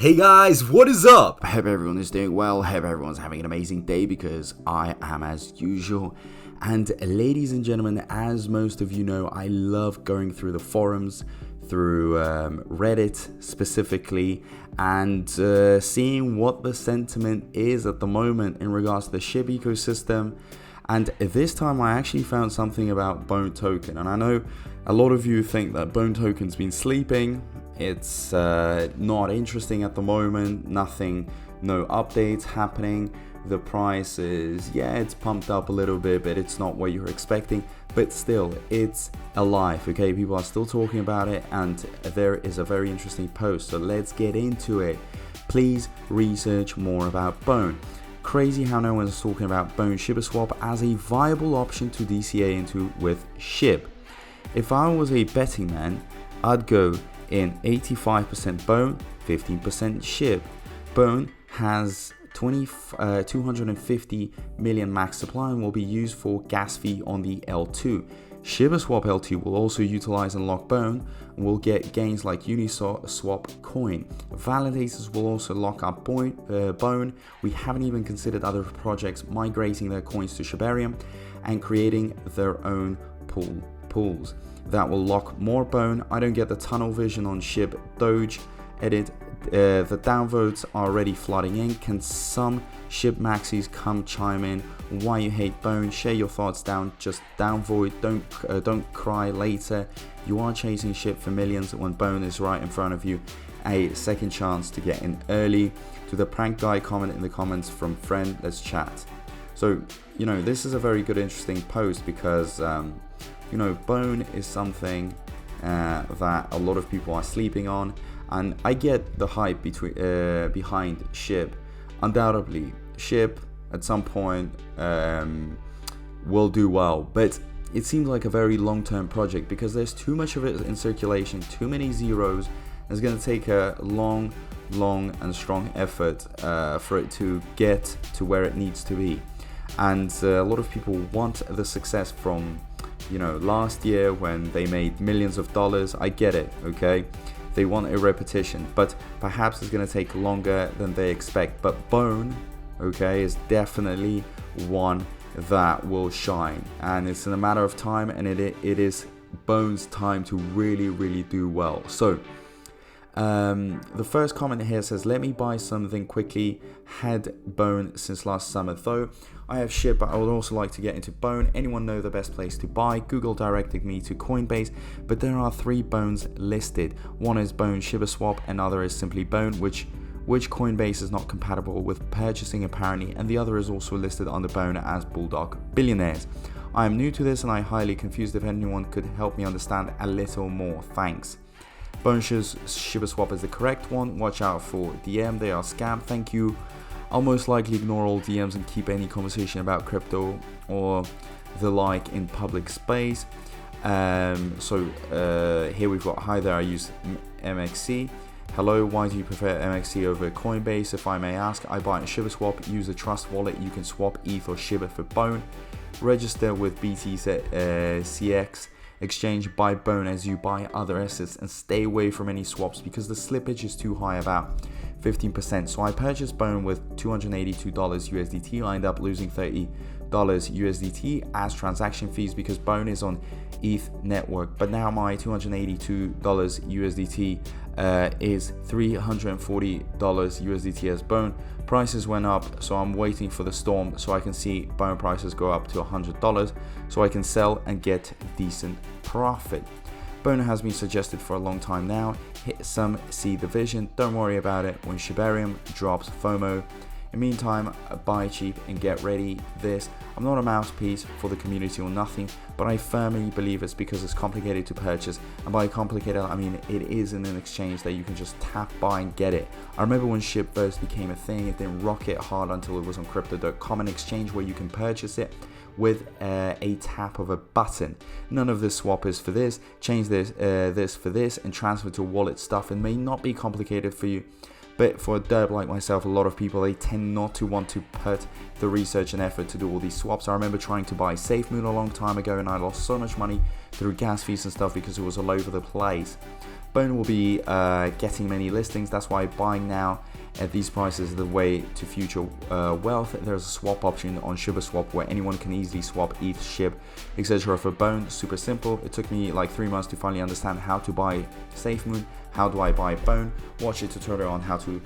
Hey guys, what is up? I hope everyone is doing well. I hope everyone's having an amazing day because I am as usual. And ladies and gentlemen, as most of you know, I love going through the forums, through Reddit specifically, and seeing what the sentiment is at the moment in regards to the Shib ecosystem. And this time I actually found something about Bone Token. And I know a lot of you think that Bone Token's been sleeping. It's not interesting at the moment, no updates happening. The price is, it's pumped up a little bit, but it's not what you're expecting. But still, it's alive, okay? People are still talking about it, and there is a very interesting post. So let's get into it. Please research more about Bone. Crazy how no one's talking about Bone Shibaswap as a viable option to DCA into with Shib. If I was a betting man, I'd go in 85% Bone, 15% Shib. Bone has 250 million max supply and will be used for gas fee on the L2. Shibaswap L2 will also utilize and lock Bone and will get gains like Uniswap coin. Validators will also lock up Bone. We haven't even considered other projects migrating their coins to Shibarium and creating their own pools that will lock more Bone. I don't get the tunnel vision on Shib Doge edit. The downvotes are already flooding in. Can some Shib maxis come chime in why you hate Bone? Share your thoughts down. Just downvote. Don't cry later. You are chasing Shib for millions when Bone is right in front of you. A second chance to get in early. To the prank guy, comment in the comments from friend. Let's chat. So this is a very good, interesting post because Bone is something that a lot of people are sleeping on, and I get the hype behind Shib. Undoubtedly, Shib at some point will do well, but it seems like a very long-term project because there's too much of it in circulation, too many zeros. It's going to take a long and strong effort for it to get to where it needs to be, and a lot of people want the success from last year when they made millions of dollars. I get it, okay? They want a repetition, but perhaps it's going to take longer than they expect. But Bone, okay, is definitely one that will shine, and it's in a matter of time, and it is Bone's time to really do well. So the first comment here says, let me buy something quickly. Had Bone since last summer though. I have Shib, but I would also like to get into Bone. Anyone know the best place to buy? Google directed me to Coinbase, but there are 3 Bones listed. One is Bone Shibaswap, another is simply Bone, which Coinbase is not compatible with purchasing apparently, and the other is also listed under Bone as Bulldog Billionaires. I am new to this and I'm highly confused. If anyone could help me understand a little more, thanks. Bone Shibaswap is the correct one. Watch out for DM, they are scam. Thank you. I'll most likely ignore all DMs and keep any conversation about crypto or the like in public space. Here we've got, hi there, I use MXC. Hello, why do you prefer MXC over Coinbase? If I may ask, I buy a Shibaswap, use a trust wallet. You can swap ETH or Shiba for Bone. Register with BTCX exchange, buy Bone as you buy other assets, and stay away from any swaps because the slippage is too high, about 15%. So I purchased Bone with $282 USDT. I end up losing $30 USDT as transaction fees because Bone is on ETH network, but now my $282 USDT is $340 USDT as Bone. Prices went up, so I'm waiting for the storm so I can see Bone prices go up to $100 so I can sell and get decent profit. Bone has been suggested for a long time now. Some see the vision, don't worry about it when Shibarium drops FOMO. In the meantime, buy cheap and get ready this. I'm not a mouthpiece for the community or nothing, but I firmly believe it's because it's complicated to purchase, and by complicated I mean it is in an exchange that you can just tap, buy and get it. I remember when Shib first became a thing, it didn't rocket hard until it was on crypto.com, an exchange where you can purchase it with a tap of a button. None of this swap is for this. Change this for this and transfer to wallet stuff. It may not be complicated for you, but for a derb like myself, a lot of people, they tend not to want to put the research and effort to do all these swaps. I remember trying to buy SafeMoon a long time ago and I lost so much money through gas fees and stuff because it was all over the place. Bone will be getting many listings. That's why buying now at these prices is the way to future wealth. There's a swap option on Shibaswap where anyone can easily swap ETH, Shib, etc. for Bone. Super simple. It took me like 3 months to finally understand how to buy SafeMoon. How do I buy Bone? Watch a tutorial on how to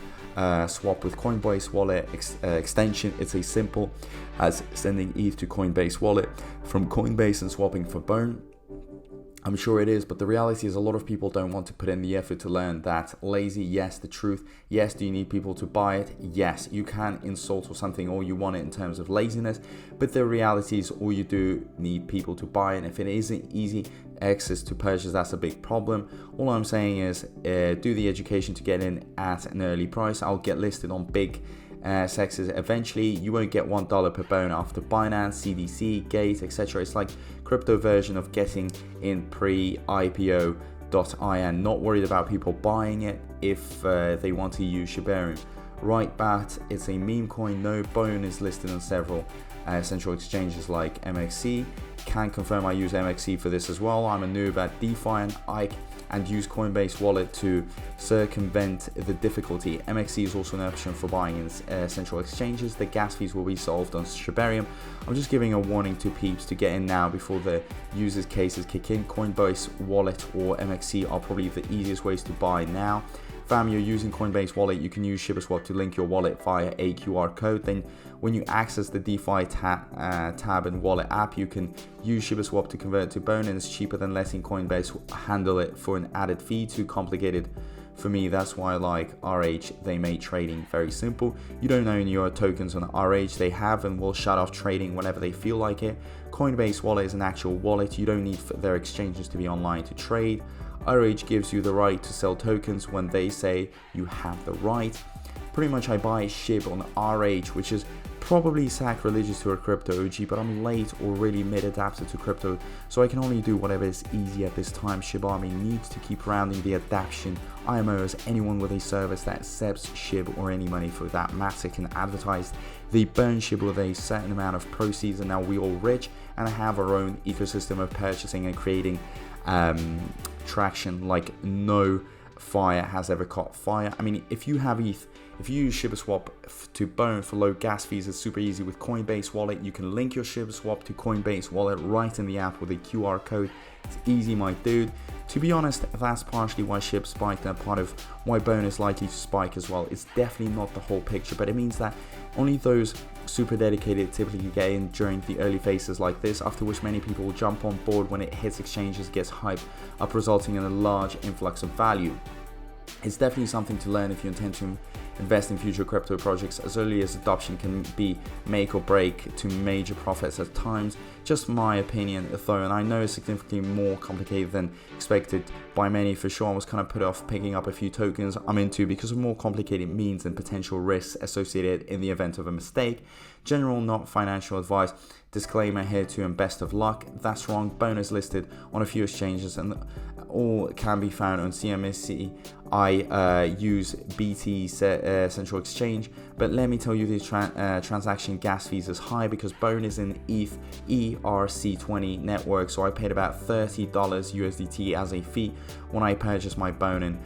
swap with Coinbase wallet extension. It's as simple as sending ETH to Coinbase wallet from Coinbase and swapping for Bone. I'm sure it is, but the reality is a lot of people don't want to put in the effort to learn that. Lazy, yes. The truth, yes. Do you need people to buy it? Yes. You can insult or something all you want it in terms of laziness, but the reality is all you do need people to buy it. And if it isn't easy access to purchase, that's a big problem. All I'm saying is do the education to get in at an early price. I'll get listed on big sexes eventually. You won't get $1 per Bone after Binance, CDC, Gate, etc. It's like crypto version of getting in pre-IPO.in. Not worried about people buying it if they want to use Shibarium. Right, Bat, it's a meme coin. No, Bone is listed on several central exchanges like MXC. Can confirm I use MXC for this as well. I'm a noob at DeFi and use Coinbase wallet to circumvent the difficulty. MXC is also an option for buying in central exchanges. The gas fees will be solved on Shibarium. I'm just giving a warning to peeps to get in now before the users cases kick in. Coinbase wallet or MXC are probably the easiest ways to buy now. Fam, you're using Coinbase wallet, you can use Shibaswap to link your wallet via a QR code. Then when you access the DeFi tab and wallet app, you can use Shibaswap to convert to Bone, and it's cheaper than letting Coinbase handle it for an added fee. Too complicated for me. That's why I like RH. They made trading very simple. You don't own your tokens on RH. They have and will shut off trading whenever they feel like it. Coinbase wallet is an actual wallet. You don't need their exchanges to be online to trade. RH gives you the right to sell tokens when they say you have the right. Pretty much I buy Shib on RH, which is probably sacrilegious to a crypto OG, but I'm late or really mid-adapter to crypto, so I can only do whatever is easy at this time. Shibarium needs to keep rounding the adaptation. IMO as anyone with a service that accepts Shib or any money for that matter can advertise the burn Shib with a certain amount of proceeds, and now we all rich and have our own ecosystem of purchasing and creating traction like no fire has ever caught fire. I mean, if you have ETH, if you use Shibaswap to Bone for low gas fees, it's super easy with Coinbase wallet. You can link your Shibaswap to Coinbase wallet right in the app with a QR code. It's easy, my dude. To be honest, that's partially why Shib spiked and a part of why Bone is likely to spike as well. It's definitely not the whole picture, but it means that only those super dedicated typically get in during the early phases like this, after which many people will jump on board when it hits exchanges, gets hyped up, resulting in a large influx of value. It's definitely something to learn if you intend to invest in future crypto projects. As early as adoption can be make or break to major profits at times. Just my opinion though, and I know it's significantly more complicated than expected by many for sure. I was kind of put off picking up a few tokens I'm into because of more complicated means and potential risks associated in the event of a mistake. General, not financial advice. Disclaimer here too, and best of luck. That's wrong. Bone is listed on a few exchanges and all can be found on CMSC. I use BT Central Exchange, but let me tell you the transaction gas fees is high because Bone is in ETH ERC20 network, so I paid about $30 USDT as a fee when I purchased my Bone in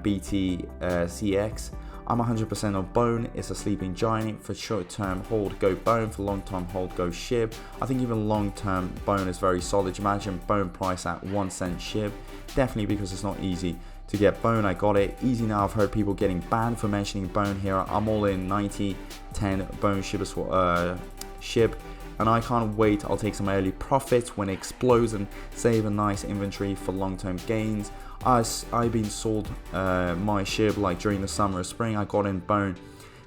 BT CX. I'm 100% on Bone. It's a sleeping giant. For short-term hold, go Bone. For long-term hold, go Shib. I think even long-term Bone is very solid. Imagine Bone price at 1 cent Shib. Definitely because it's not easy to get Bone. I got it easy now. I've heard people getting banned for mentioning Bone here. I'm all in 90-10 Bone Shib. And I can't wait. I'll take some early profits when it explodes and save a nice inventory for long-term gains. I've been sold my Shib like during the summer or spring. I got in Bone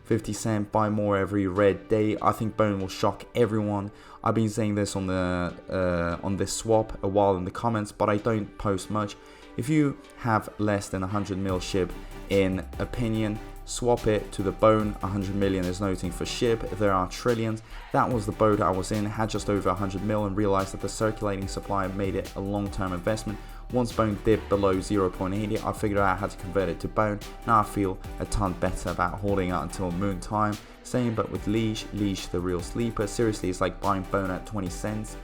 50 cent, buy more every red day. I think Bone will shock everyone. I've been saying this on this swap a while in the comments, but I don't post much. If you have less than 100 mil Shib in opinion, swap it to the Bone. 100 million is noting for Shib. There are trillions. That was the boat I was in, had just over 100 mil and realized that the circulating supply made it a long-term investment. Once Bone dipped below 0.80, I figured out how to convert it to Bone. Now I feel a ton better about holding out until moon time. Same but with Leash the real sleeper. Seriously, it's like buying Bone at 20 cents.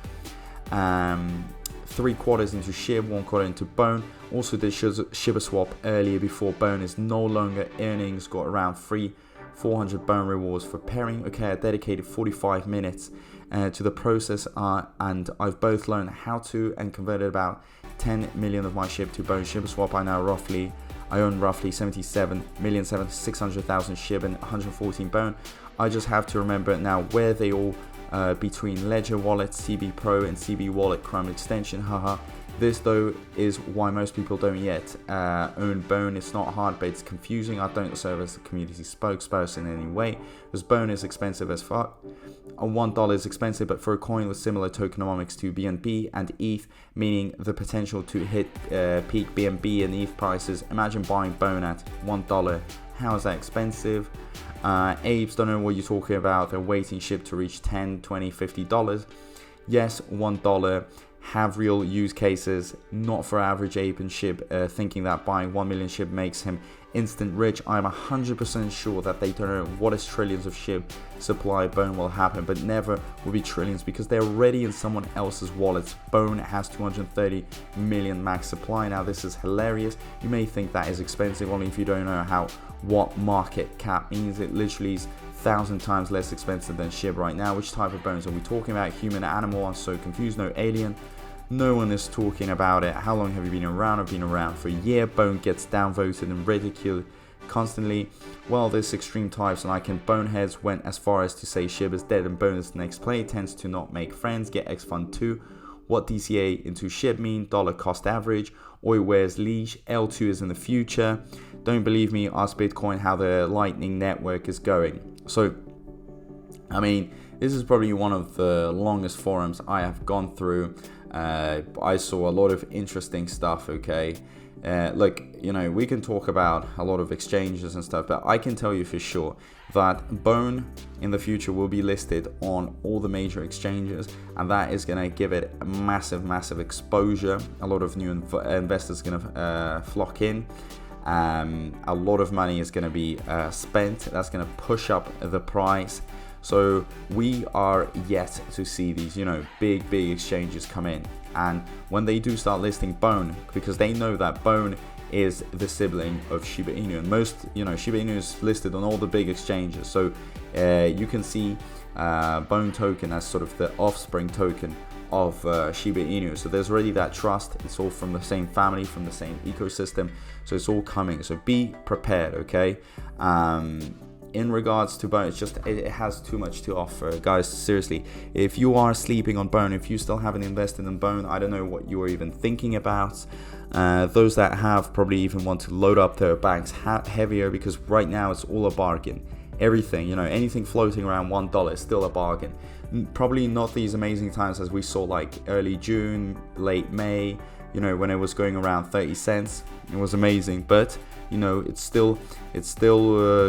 3/4 into Shib, 1/4 into Bone. Also did Shibaswap earlier before Bone is no longer earnings, got around 400 Bone rewards for pairing. Okay, I dedicated 45 minutes to the process and I've both learned how to and converted about 10 million of my Shib to Bone. Shibaswap I own roughly 77,600,000 Shib and 114 Bone. I just have to remember now where they all between Ledger Wallet, CB Pro and CB Wallet Chrome extension. Haha. This though is why most people don't yet own Bone. It's not hard, but it's confusing. I don't serve as the community spokesperson in any way, because Bone is expensive as fuck. $1 is expensive, but for a coin with similar tokenomics to BNB and ETH, meaning the potential to hit peak BNB and ETH prices, imagine buying Bone at $1. How is that expensive? Apes, don't know what you're talking about. They're waiting Shib to reach $10, $20, $50. Yes, $1 have real use cases, not for average ape and Shib thinking that buying 1 million Shib makes him instant rich. I'm 100% sure that they don't know what is trillions of Shib supply Bone will happen, but never will be trillions because they're already in someone else's wallets. Bone has 230 million max supply. Now this is hilarious. You may think that is expensive only if you don't know what market cap means. It literally is 1,000 times less expensive than Shib right now. Which type of bones are we talking about? Human, animal? I'm so confused. No alien. No one is talking about it. How long have you been around? I've been around for a year. Bone gets downvoted and ridiculed constantly. Well, there's extreme types, and Boneheads went as far as to say Shib is dead and Bone is the next play. Tends to not make friends. Get X Fund 2. What DCA into Shib mean? Dollar cost average. Oi, where's leash? L2 is in the future. Don't believe me? Ask Bitcoin how the Lightning Network is going. So, I mean, this is probably one of the longest forums I have gone through. I saw a lot of interesting stuff, okay? Look, you know, we can talk about a lot of exchanges and stuff, but I can tell you for sure that Bone in the future will be listed on all the major exchanges, and that is going to give it a massive exposure. A lot of new investors are going to flock in. A lot of money is going to be spent. That's going to push up the price. So we are yet to see these, you know, big exchanges come in, and when they do start listing Bone, because they know that Bone is the sibling of Shiba Inu, and most, you know, Shiba Inu is listed on all the big exchanges. So you can see Bone token as sort of the offspring token of Shiba Inu. So there's already that trust. It's all from the same family, from the same ecosystem. So it's all coming. So be prepared, okay? In regards to Bone, it has too much to offer, guys. Seriously, if you are sleeping on Bone, if you still haven't invested in Bone, I don't know what you are even thinking about. Those that have probably even want to load up their banks heavier, because right now it's all a bargain. Everything, you know, anything floating around $1 is still a bargain. Probably not these amazing times as we saw like early June, late May, you know, when it was going around 30 cents. It was amazing, but you know, it's still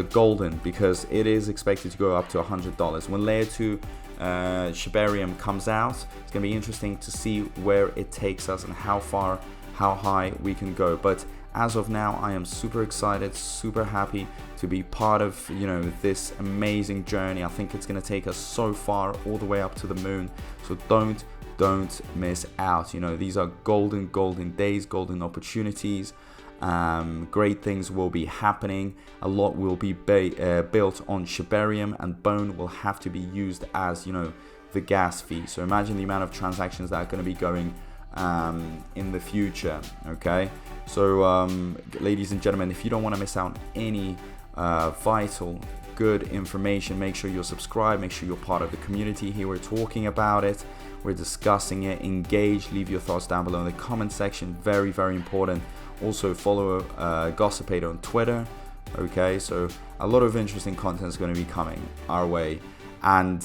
golden, because it is expected to go up to $100 when layer 2 Shibarium comes out. It's gonna be interesting to see where it takes us and how high we can go. But as of now, I am super excited, super happy to be part of, you know, this amazing journey. I think it's gonna take us so far, all the way up to the moon. So don't miss out. You know, these are golden days, golden opportunities. Great things will be happening. A lot will be built on Shibarium, and Bone will have to be used as, you know, the gas fee. So imagine the amount of transactions that are going to be going in the future. Okay, so ladies and gentlemen, if you don't want to miss out on any vital good information, make sure you're subscribed, make sure you're part of the community. Here we're talking about it, we're discussing it. Engage, leave your thoughts down below in the comment section. Very important. Also follow Gossipator on Twitter. Okay, so a lot of interesting content is going to be coming our way. And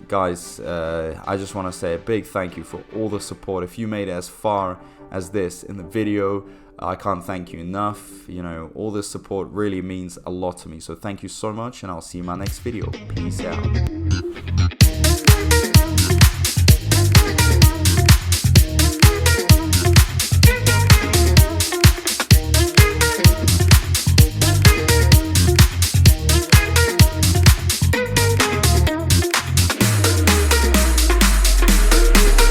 guys, I just want to say a big thank you for all the support. If you made it as far as this in the video, I can't thank you enough. You know, all this support really means a lot to me. So thank you so much, and I'll see you in my next video. Peace out.